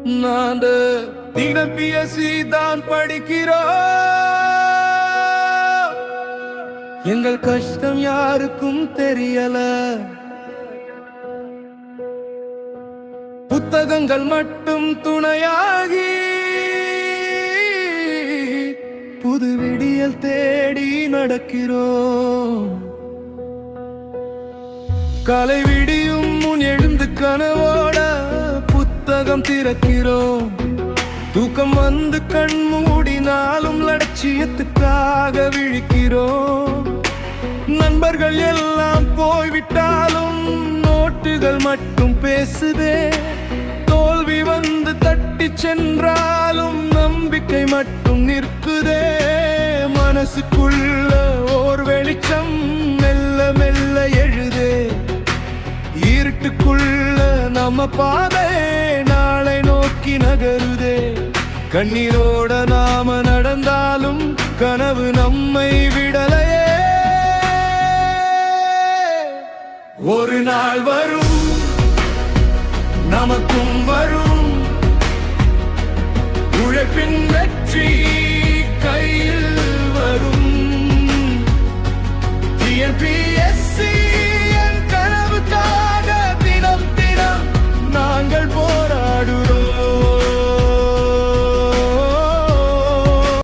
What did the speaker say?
நான் தினம் பிஎஸ்சி தான் படிக்கிறோம். எங்கள் கஷ்டம் யாருக்கும் தெரியல. புத்தகங்கள் மட்டும் துணையாகி புது விடியல் தேடி நடக்கிறோம். காலை விடியும் முன் எழுந்து கனவோட புத்தகம் திறக்கிறோம். தூக்கம் வந்து கண் மூடினாலும் லட்சியத்துக்காக விழிக்கிறோம். நண்பர்கள் எல்லாம் போய்விட்டாலும் நோட்டுகள் மட்டும் பேசுதே. தோல்வி வந்து தட்டி சென்றாலும் நம்பிக்கை மட்டும் நிற்குதே. மனசுக்குள்ள ஓர் வெளிச்சம் மெல்ல மெல்ல எழுதே. இருட்டுக்குள்ள நம்ம பாதை நாளை நோக்கி நகருதே. கண்ணீரோட நாம நடந்தாலும் கனவு நம்மை விடலையே. ஒரு நாள் வரும், நமக்கும் வரும் உழைப்பின் வெற்றி.